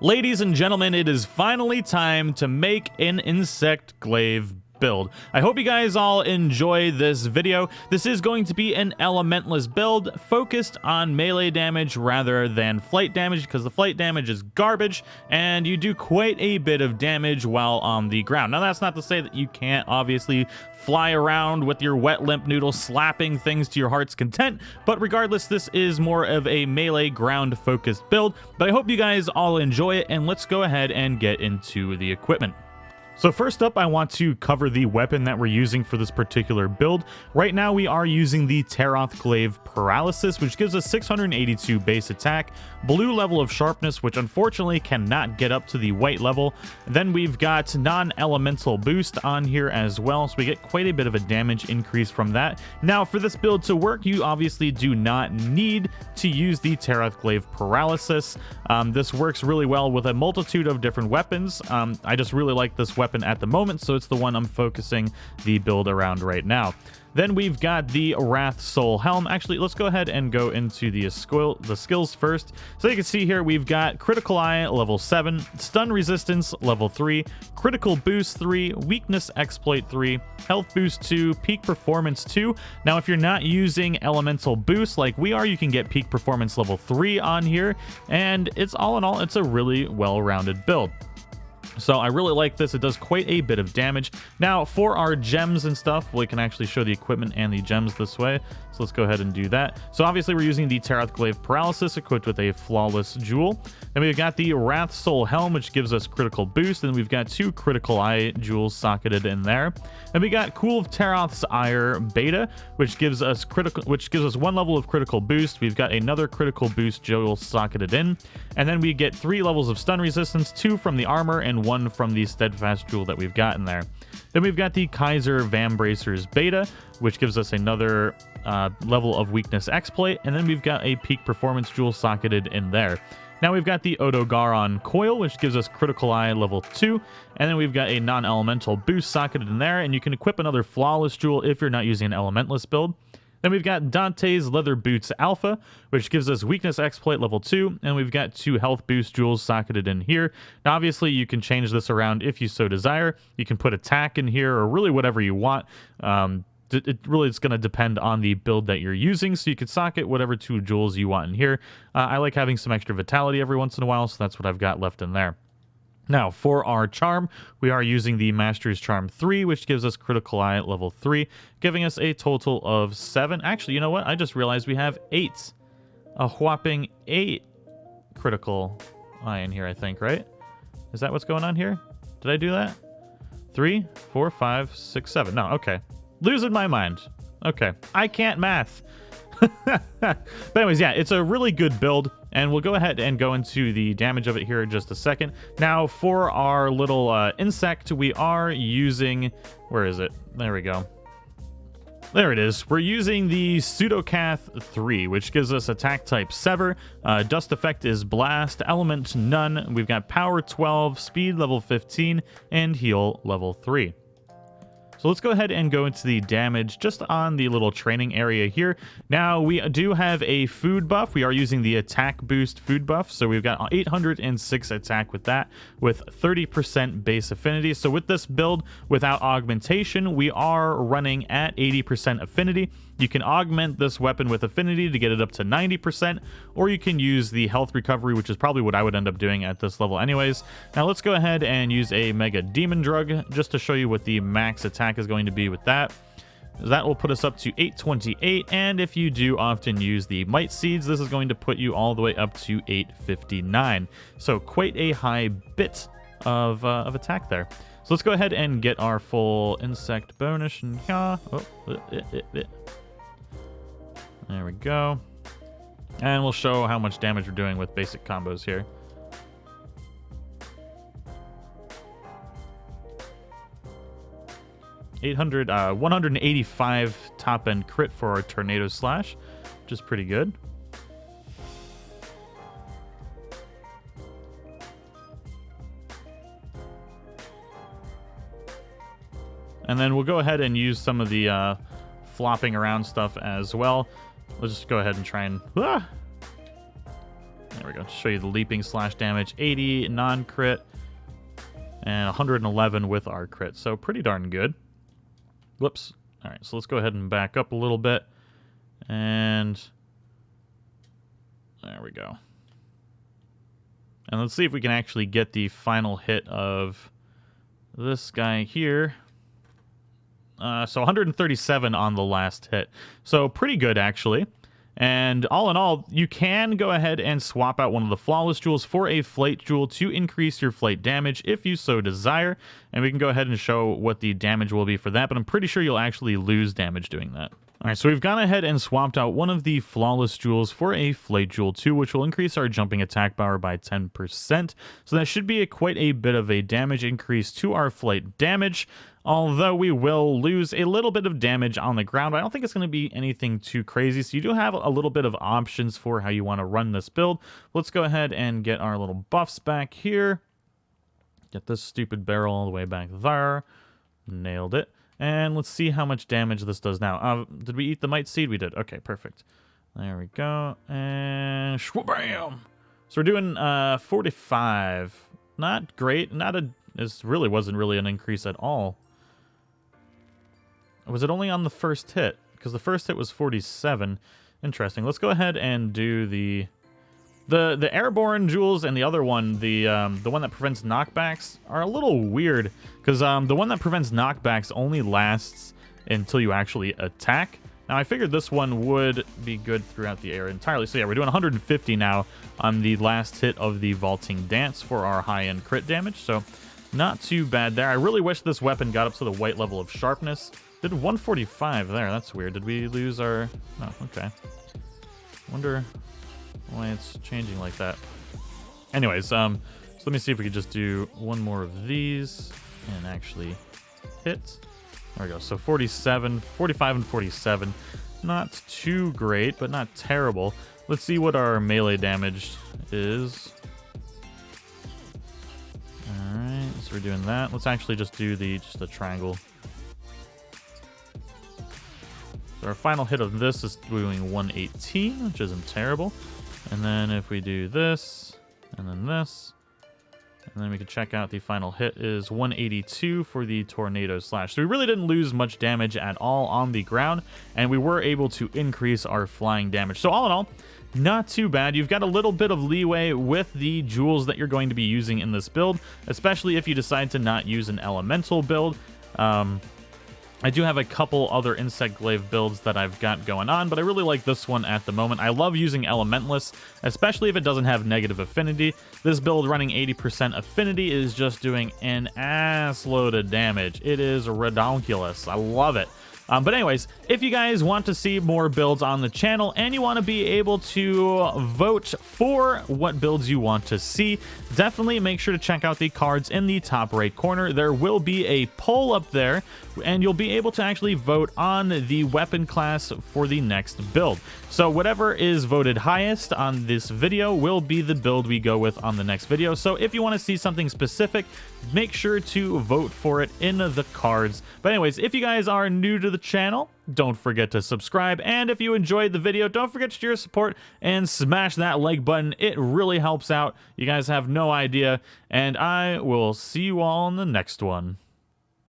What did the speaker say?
Ladies and gentlemen, it is finally time to make an insect glaive build. I hope you guys all enjoy this video. This is going to be an elementless build focused on melee damage rather than flight damage, because the flight damage is garbage and you do quite a bit of damage while on the ground. Now that's not to say that you can't obviously fly around with your wet limp noodle slapping things to your heart's content, but regardless, this is more of a melee ground focused build. But I hope you guys all enjoy it, and let's go ahead and get into the equipment. So first up, I want to cover the weapon that we're using for this particular build. Right now, we are using the GLAIVE Paralysis, which gives us 682 base attack, blue level of sharpness, which unfortunately cannot get up to the white level. Then we've got non-elemental boost on here as well, so we get quite a bit of a damage increase from that. Now, for this build to work, you obviously do not need to use the GLAIVE Paralysis. This works really well with a multitude of different weapons. I just really like this weapon at the moment, so it's the one I'm focusing the build around right now. Then we've got the Wrath Soul Helm. Actually, let's go ahead and go into the skills first. So you can see here, we've got Critical Eye, level 7, Stun Resistance, level 3, Critical Boost 3, Weakness Exploit 3, Health Boost 2, Peak Performance 2. Now, if you're not using Elemental Boost like we are, you can get Peak Performance level 3 on here, and it's all in all, it's a really well-rounded build. So I really like this. It does quite a bit of damage. Now, for our gems and stuff, we can actually show the equipment and the gems this way. So let's go ahead and do that. So obviously, we're using the GLAIVE Paralysis equipped with a Flawless Jewel. Then we've got the Wrath Soul Helm, which gives us critical boost. And we've got 2 Critical Eye Jewels socketed in there. And we got Cool of Teroth's Ire Beta, which gives us 1 level of critical boost. We've got another critical boost jewel socketed in. And then we get 3 levels of stun resistance, 2 from the armor and 1 from the steadfast jewel that we've got in there. Then we've got the Kaiser Vambracers Beta, which gives us another level of weakness exploit, and then we've got a peak performance jewel socketed in there. Now we've got the Odogaron Coil, which gives us Critical Eye level 2, and then we've got a non-elemental boost socketed in there, and you can equip another Flawless Jewel if you're not using an elementless build. Then we've got Dante's Leather Boots Alpha, which gives us Weakness Exploit level 2, and we've got 2 Health Boost Jewels socketed in here. Now, obviously, you can change this around if you so desire. You can put Attack in here, or really whatever you want. It really is going to depend on the build that you're using, so you could socket whatever 2 jewels you want in here. I like having some extra Vitality every once in a while, so that's what I've got left in there. Now, for our charm, we are using the Master's Charm 3, which gives us Critical Eye level 3, giving us a total of 7. Actually, you know what? I just realized we have 8. A whopping 8 Critical Eye in here, I think, right? Is that what's going on here? Did I do that? 3, 4, 5, 6, 7. No, okay. Losing my mind. Okay. I can't math. But anyways, yeah, it's a really good build, and we'll go ahead and go into the damage of it here in just a second. Now, for our little insect, we are using... Where is it? There we go. There it is. We're using the Pseudocath 3, which gives us attack type Sever. Dust effect is Blast, element None. We've got power 12, speed level 15, and heal level 3. So let's go ahead and go into the damage just on the little training area here. Now, we do have a food buff. We are using the attack boost food buff. So we've got 806 attack with that, with 30% base affinity. So with this build, without augmentation, we are running at 80% affinity. You can augment this weapon with affinity to get it up to 90%, or you can use the health recovery, which is probably what I would end up doing at this level anyways. Now let's go ahead and use a Mega Demon Drug just to show you what the max attack is going to be with that. That will put us up to 828, and if you do often use the Might Seeds, this is going to put you all the way up to 859. So quite a high bit of attack there. So let's go ahead and get our full insect bonus. And there we go. And we'll show how much damage we're doing with basic combos here. $800, 185 top end crit for our Tornado Slash, which is pretty good. And then we'll go ahead and use some of the flopping around stuff as well. We'll just go ahead and try and... There we go. show you the leaping slash damage. 80 non-crit and 111 with our crit. So pretty darn good. Whoops. All right, so let's go ahead and back up a little bit. And there we go. And let's see if we can actually get the final hit of this guy here. So 137 on the last hit. So pretty good, actually. And all in all, you can go ahead and swap out one of the Flawless Jewels for a Flight Jewel to increase your flight damage if you so desire. And we can go ahead and show what the damage will be for that, but I'm pretty sure you'll actually lose damage doing that. Alright, so we've gone ahead and swapped out one of the Flawless Jewels for a Flight Jewel 2, which will increase our jumping attack power by 10%. So that should be quite a bit of a damage increase to our flight damage, although we will lose a little bit of damage on the ground. I don't think it's going to be anything too crazy, so you do have a little bit of options for how you want to run this build. Let's go ahead and get our little buffs back here. Get this stupid barrel all the way back there. Nailed it. And let's see how much damage this does now. Did we eat the Might Seed? We did. Okay, perfect. There we go. And shwabam! So we're doing 45. Not great. This really wasn't really an increase at all. Was it only on the first hit? Because the first hit was 47. Interesting. Let's go ahead and do the Airborne Jewels and the other one, the one that prevents knockbacks, are a little weird. Because the one that prevents knockbacks only lasts until you actually attack. Now, I figured this one would be good throughout the air entirely. So yeah, we're doing 150 now on the last hit of the Vaulting Dance for our high-end crit damage. So not too bad there. I really wish this weapon got up to the white level of sharpness. Did 145 there. That's weird. Did we lose our... Oh, okay. Wonder why it's changing like that. Anyways, so let me see if we could just do one more of these and actually hit. There we go. So 47, 45, and 47. Not too great, but not terrible. Let's see what our melee damage is. Alright, so we're doing that. Let's actually just do the triangle. So our final hit of this is doing 118, which isn't terrible. And then if we do this, and then this, and then we can check out the final hit is 182 for the Tornado Slash. So we really didn't lose much damage at all on the ground, and we were able to increase our flying damage. So all in all, not too bad. You've got a little bit of leeway with the jewels that you're going to be using in this build, especially if you decide to not use an elemental build. I do have a couple other Insect Glaive builds that I've got going on, but I really like this one at the moment. I love using Elementless, especially if it doesn't have negative affinity. This build running 80% affinity is just doing an ass-load of damage. It is redonkulous. I love it. But anyways, if you guys want to see more builds on the channel and you want to be able to vote for what builds you want to see, definitely make sure to check out the cards in the top right corner. There will be a poll up there, and you'll be able to actually vote on the weapon class for the next build. So whatever is voted highest on this video will be the build we go with on the next video. So if you want to see something specific, make sure to vote for it in the cards. But anyways, if you guys are new to the channel, don't forget to subscribe, and if you enjoyed the video, don't forget to share your support and smash that like button. It really helps out. You guys have no idea, and I will see you all in the next one.